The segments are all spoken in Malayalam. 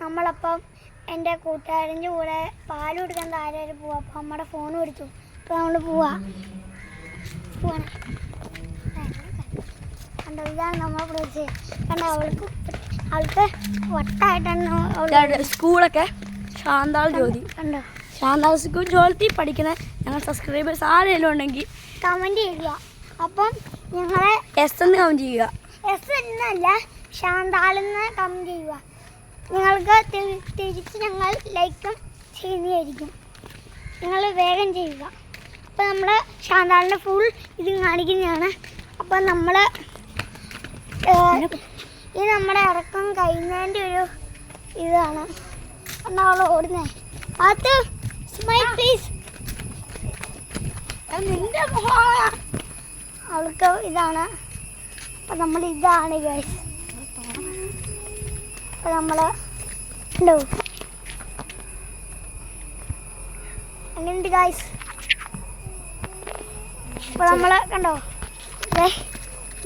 നമ്മളപ്പം എൻ്റെ കൂട്ടുകാരൻ്റെ കൂടെ പാൽ കൊടുക്കാൻ താഴെ വരെ പോവാം. അപ്പം നമ്മുടെ ഫോൺ കൊടുത്തു. അപ്പോൾ നമ്മൾ പോവാണ്. കണ്ടോ, ഇതാണ് നമ്മളെ പ്രദേശം. കണ്ടോ, അവൾക്ക് വട്ടായിട്ടാണ് സ്കൂളൊക്കെ ശാന്താൾ ജ്യോതി. കണ്ടോ, ശാന്താൾ സ്കൂൾ ജ്യോതി പഠിക്കുന്ന ഞങ്ങൾ സബ്സ്ക്രൈബേഴ്സ് ആരെങ്കിലും ഉണ്ടെങ്കിൽ കമൻറ്റ് ചെയ്യുക. അപ്പം ഞങ്ങളെ എസ് എന്ന് കമൻറ്റ് ചെയ്യുക. എസ് എന്നല്ല, ശാന്താളെന്ന് കമൻറ്റ് ചെയ്യുക. നിങ്ങൾക്ക് തിരിച്ച് ഞങ്ങൾ ലൈക്കും ചെയ്യുന്നതായിരിക്കും. നിങ്ങൾ വേഗം ചെയ്യുക. അപ്പോൾ നമ്മൾ ശാന്താളിൻ്റെ ഫുൾ ഇത് കാണിക്കുന്നതാണ്. അപ്പം നമ്മൾ ഇത് നമ്മുടെ ഇറക്കം കഴിഞ്ഞതിൻ്റെ ഒരു ഇതാണ്. എന്നാൽ അവൾ ഓടുന്നേ. അത് സ്മൈൽ പ്ലീസ്. നിൻ്റെ അവൾക്ക് ഇതാണ്. അപ്പം നമ്മൾ ഇതാണ് ഗൈസ്. അപ്പം നമ്മൾ ഉണ്ടോ അങ്ങനെയുണ്ട് ഗൈസ്. അപ്പോൾ നമ്മൾ കണ്ടോ,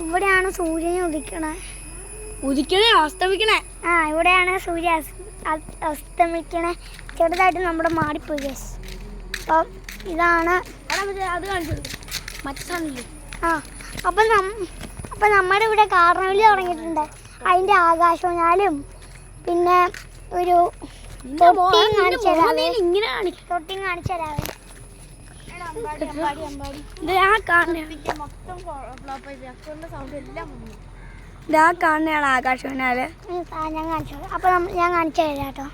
ഇവിടെയാണ് സൂര്യനെ ഉദിക്കണേ അസ്തമിക്കണേ. ഇവിടെയാണ് സൂര്യ അസ്തമിക്കണേ. ചെറുതായിട്ട് നമ്മുടെ മാറിപ്പോയി ഗൈസ്. അപ്പം ഇതാണ് അത് കാണിച്ചത് മറ്റേ. അപ്പം നമ്മുടെ ഇവിടെ കാർണിവൽ തുടങ്ങിയിട്ടുണ്ട്. അതിൻ്റെ ആകാശൂഞ്ഞാലും പിന്നെ ഒരു തൊട്ടിയും കാണിച്ചു തരാവേ. കാണുന്നതാണ് ആകാശൂഞ്ഞാല്. ഞാൻ കാണിച്ചത്. അപ്പം ഞാൻ കാണിച്ചു തരാം കേട്ടോ.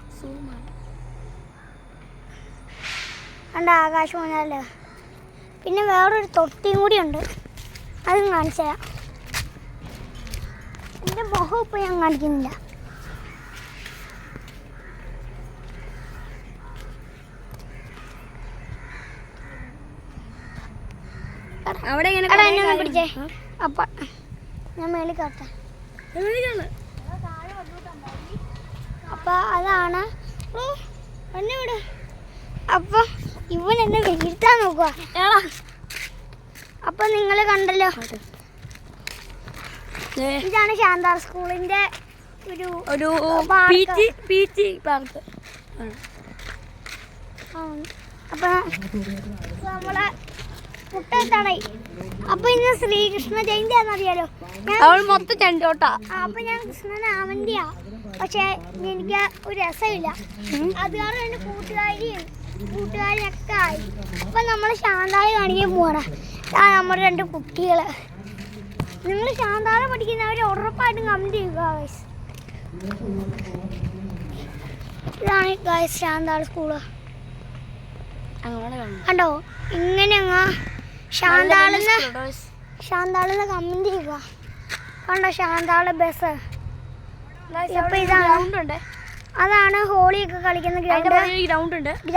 കണ്ട ആകാശൂഞ്ഞാല്. പിന്നെ വേറൊരു തൊട്ടിയും കൂടി ഉണ്ട്, അതും കാണിച്ചു തരാം. എൻ്റെ മുഖം ഇപ്പോൾ ഞാൻ കാണിക്കുന്നില്ല. അവിടെ പിടിച്ചേ. അപ്പം ഞാൻ മേളിൽ കാട്ടെ. അപ്പം അതാണ് എന്നെ വിട്. അപ്പം ഇവൻ എന്നെ വീഴ്ത്താൻ നോക്കുക. അപ്പം നിങ്ങൾ കണ്ടല്ലോ, ഇതാണ് ശാന്താൾ സ്കൂളിൻ്റെ ഒരു പാർക്ക്. അപ്പം നമ്മളെ മുട്ടെത്താണായി. അപ്പൊ ഇന്ന് ശ്രീകൃഷ്ണ ജയന്തി ആണെന്നറിയാലോ. മൊത്തം ചെണ്ടോട്ടാ. അപ്പൊ ഞാൻ കൃഷ്ണൻ ആവന്തിയാ. പക്ഷെ എനിക്ക് ഒരു രസമില്ല. അത് കാരണം എൻ്റെ കൂട്ടുകാരിനൊക്കെ ആയി. അപ്പൊ നമ്മൾ ശാന്താളി കാണിക്കാൻ പോവാണ്. നമ്മുടെ 2 കുട്ടികള്. നിങ്ങൾ ശാന്താള പഠിക്കുന്നവർ ഉറപ്പായിട്ടും കമന്റ് ചെയ്യുക ഗൈസ്. ഇതാണ് ഗൈസ് ശാന്താള സ്കൂള്. കണ്ടോ, ഇങ്ങനെ അങ്ങ് ശാന്താളെന്ന് കമന്റ് ചെയ്യുക. കണ്ടോ ശാന്താള ബസ്. ഇപ്പൊ ഇതാണ്, അതാണ് ഹോളിയൊക്കെ കളിക്കുന്ന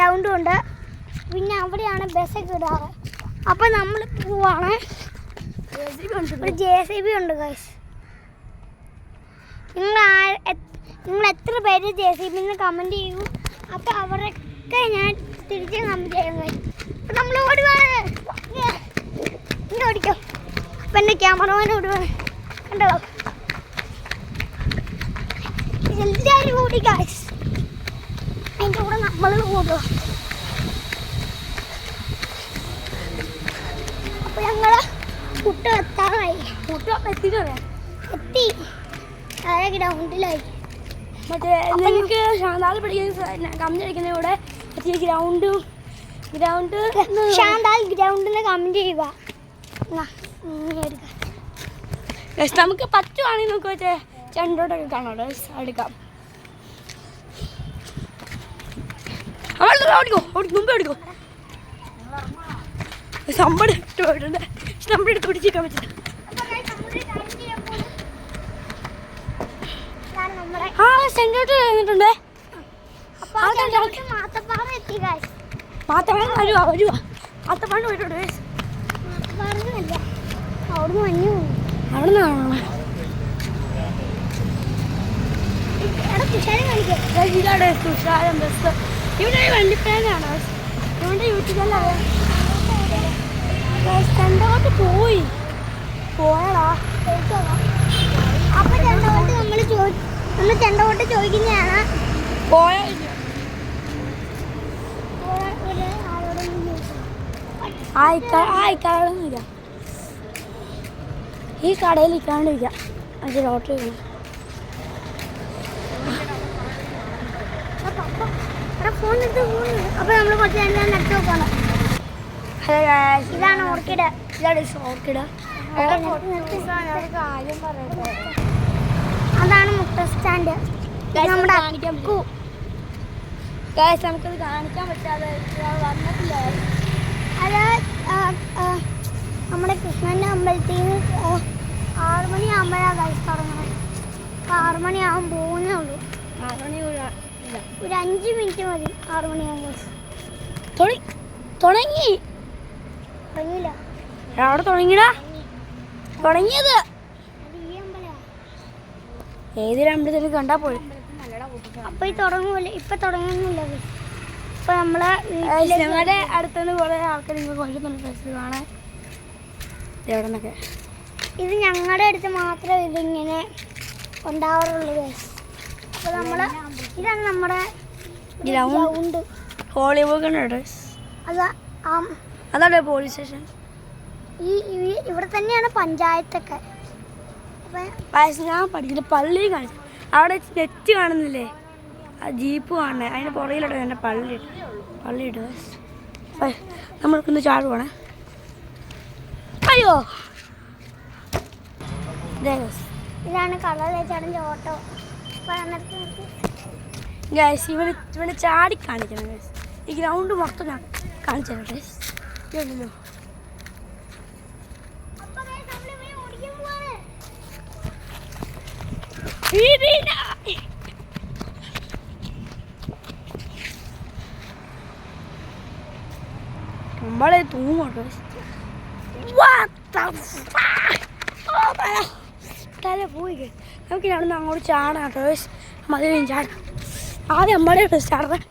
ഗ്രൗണ്ടും ഉണ്ട്. പിന്നെ അവിടെയാണ് ബസ്സൊക്കെ ഇടാറ്. അപ്പൊ നമ്മൾ പോവാണ്. ഒരു JCB ഉണ്ട് ഗൈസ്. നിങ്ങൾ എത്ര പേര് JCB കമന്റ് ചെയ്യൂ. അപ്പൊ അവരൊക്കെ ഞാൻ തിരിച്ച് കമന്റ് ചെയ്യാൻ കഴിയും. അപ്പൊ നമ്മൾ ഓടുവാണ്. ഓടിക്കോ. അപ്പൊ എൻ്റെ ക്യാമറമാൻ ഓടുവാണ്. കണ്ടോ, എല്ലാവരും ഓടി ഗൈസ്. അതിൻ്റെ കൂടെ നമ്മൾ ഓടുക. അപ്പൊ ഞങ്ങള് എത്താറായി. എത്തി താഴെ ഗ്രൗണ്ടിലായി. മറ്റേ നിങ്ങൾക്ക് ശാന്താൾ പഠിക്കുന്ന കമന്റ് അടിക്കുന്ന ഇവിടെ ഗ്രൗണ്ട് ശാന്താൾ ഗ്രൗണ്ടിൽ കമന്റ് ചെയ്യുക. നമുക്ക് പറ്റുവാണെങ്കിൽ നമുക്ക് മറ്റേ ചെണ്ടോട്ടൊക്കെ കാണാം. എടുക്കാം. മുമ്പേ എടുക്കോ. സമ്പട് പോയിട്ടുണ്ട്. നമ്മുടെ എടുത്ത് പിടിച്ചിരിക്കാൻ പറ്റില്ല. ചെണ്ടോട്ട് കഴിഞ്ഞിട്ടുണ്ട്. മാത്തപ്പാറ വരുവാ. മാത്തപ്പാറ പോയിട്ടുണ്ട്. അവിടുന്ന് മഞ്ഞു അവിടുന്ന് ഇതാണ് തുഷാരം ബസ്. ഇവിടെ വണ്ടിപ്പേനാണ്. ഇവിടെ യൂട്യൂബിലറിയാം. ചെണ്ടോട്ട് പോയടാ. അപ്പം ചെണ്ടോട്ട് നമ്മൾ നമ്മൾ ചെണ്ട തൊട്ട് ചോദിക്കുന്നതാണ്. പോയോ ആയിക്കാളൊന്നുമില്ല. ഈ കടയിൽ ഇരിക്കാണ്ടിരിക്കാം. അത് ലോട്ടറി വേണം. അപ്പൊ നമ്മൾ കുറച്ച് നേരം നട്ടു നോക്കണം. ഹലോ ഗായ്സ്, ഇതാണ് ഓർക്കിഡ്. ഇതാണ് ഓർക്കിഡ്. അതാണ് മുട്ട സ്റ്റാൻഡ്. നമ്മുടെ അക്കു. ഗായ്സ്, നമുക്കത് കാണിക്കാൻ പറ്റാതെ വന്നിട്ടില്ല. അത് നമ്മുടെ കൃഷ്ണൻ്റെ അമ്പലത്തിൽ നിന്ന് 6 മണിയാകുമ്പോഴാണ് കഴിച്ച് തുടങ്ങണത്. 6 മണിയാകുമ്പോൾ പോകുന്നേ ഉള്ളൂ. 6 മണി ഒരു 5 മിനിറ്റ് മതി. 6 മണിയാകുമ്പോൾ തുടങ്ങി. തുടങ്ങിയില്ല. അവിടെ തുടങ്ങിയടാ. തുടങ്ങിയത് അത് ഈ അമ്പലമാണ്. ഏതൊരു അമ്പലത്തിൽ കണ്ടാ പോയി. അപ്പൊ ഈ തുടങ്ങൂല. ഇപ്പൊ തുടങ്ങുന്നില്ല. ഇപ്പൊ നമ്മള് ഞങ്ങളുടെ അടുത്തുനിന്ന് കുറെ ആൾക്കാർ നിങ്ങൾ കൊല്ലുന്നുണ്ട് ഡ്രസ്സ് കാണാൻ. എവിടെ നിന്നൊക്കെ ഇത് ഞങ്ങളുടെ അടുത്ത് മാത്രമേ ഇതിങ്ങനെ ഉണ്ടാവാറുള്ളൂ. അപ്പൊ നമ്മള് ഇതാണ് നമ്മുടെ ഗ്രൗണ്ട്. Hollywood dress. അതാണ് പോലീസ് സ്റ്റേഷൻ. ഇവിടെ തന്നെയാണ് പഞ്ചായത്തൊക്കെ. ഞാൻ പഠിക്കുന്ന പള്ളി കാണിച്ചു. അവിടെ നെറ്റ് കാണുന്നില്ലേ? ആ ജീപ്പ് കാണണേ. അതിന് പുറകിലോട്ട് എൻ്റെ പള്ളി ഇട്ട് നമ്മൾക്കൊന്ന് ചാടുവാണേ. അയ്യോ, ഇതാണ് കളർ ചേട്ടൻ്റെ ഓട്ടോ. ഗൈസ്, ഇവന് ചാടി കാണിക്കണം ഗൈസ്. ഈ ഗ്രൗണ്ട് മൊത്തം ഞാൻ കാണിച്ചു തരാം ഗൈസ്. കേട്ടല്ലോ. നമ്മളെ തൂങ്ങോട്ടോ. തല പോയി. നമുക്ക് അവിടെ നിന്ന് അങ്ങോട്ട് ചാടാം കേട്ടോ. മതിലും ചാടാം. ആദ്യം നമ്മളെ ചാടാം.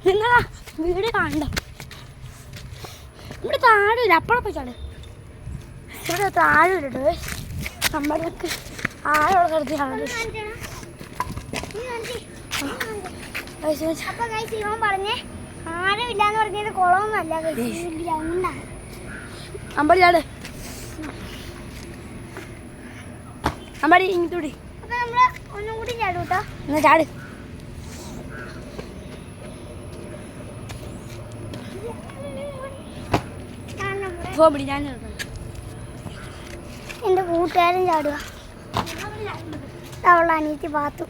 നിങ്ങളാ വീട് കാണണ്ട. ഇവിടെ താഴെ അപ്പഴ പോയി ചാട്. ഇവിടെ താഴെ ഇട്ടോ. നമ്മൾക്ക് ആഴമുള്ള സ്ഥലത്ത് ചാടുന്നത്. പറഞ്ഞേ ആഴമില്ലാന്ന് പറഞ്ഞത് കുളമൊന്നുമല്ല, ഗ്രൗണ്ടാണ്. അമ്പടി ചാട്. അമ്പടി ഇങ്ങോട്ടൂടി. അപ്പൊ നമ്മള് ഒന്നും കൂടി ചാടും കേട്ടോ. എന്നാ ചാട്. പോടി. ഞാൻ എൻ്റെ കൂട്ടുകാരൻ ചാടുക. അവളുടെ അനിയത്തി പാത്തു.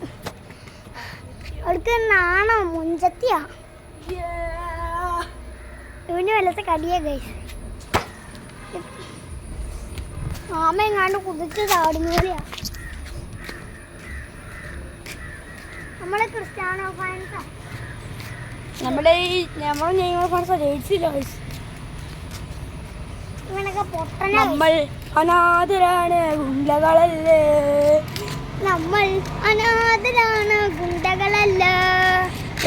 അവൾക്ക് നാണോ മുഞ്ചത്തിയാ. ഇവന് വല്ലത്തെ കടിയാ ഗൈസ്. മാമ എങ്ങാണ്ട് കുതിച്ച് ചാടുന്നൂലിയാ. നമ്മളെ ക്രിസ്ത്യാനോ ഫാൻസാ. നമ്മുടെ ഈ ഫാൻസാ ജയിച്ചില്ല ഗൈസ്. ഇവനൊക്കെ പൊട്ടന. നമ്മൾ അനാഥരാണ്, ഗുണ്ടകളല്ലേ. നമ്മൾ അനാഥരാണ്, ഗുണ്ടകളല്ല.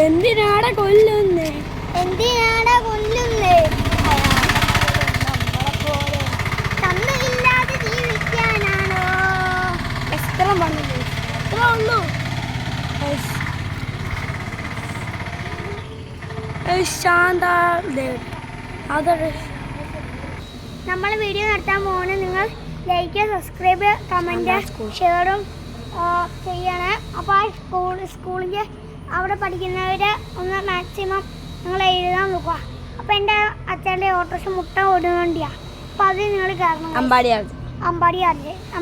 എന്തിനാണ് കൊല്ലുന്നേ? എന്തിനാണ് കൊല്ലുന്നേ? തമ്മിലില്ലാതെ ജീവിക്കാനാണോ? എത്ര മണ്ണില്ലേ? ഇത്രേ ഉള്ളൂ. ശാന്ത അതെ. നമ്മൾ വീഡിയോ നടത്താൻ പോകുന്നത് നിങ്ങൾ ലൈക്ക്, സബ്സ്ക്രൈബ്, കമൻറ്റ്, ഷെയറും ചെയ്യണേ. അപ്പോൾ ആ സ്കൂളിൻ്റെ അവിടെ പഠിക്കുന്നവർ ഒന്ന് മാക്സിമം നിങ്ങൾ എഴുതാൻ നോക്കുക. അപ്പോൾ എൻ്റെ അച്ഛൻ്റെ ഓട്ടോറിക്ഷ മുട്ട ഓടുന്നോണ്ടിയാണ്. അപ്പോൾ അത് നിങ്ങൾ കാരണം അമ്പാടിയാറ്.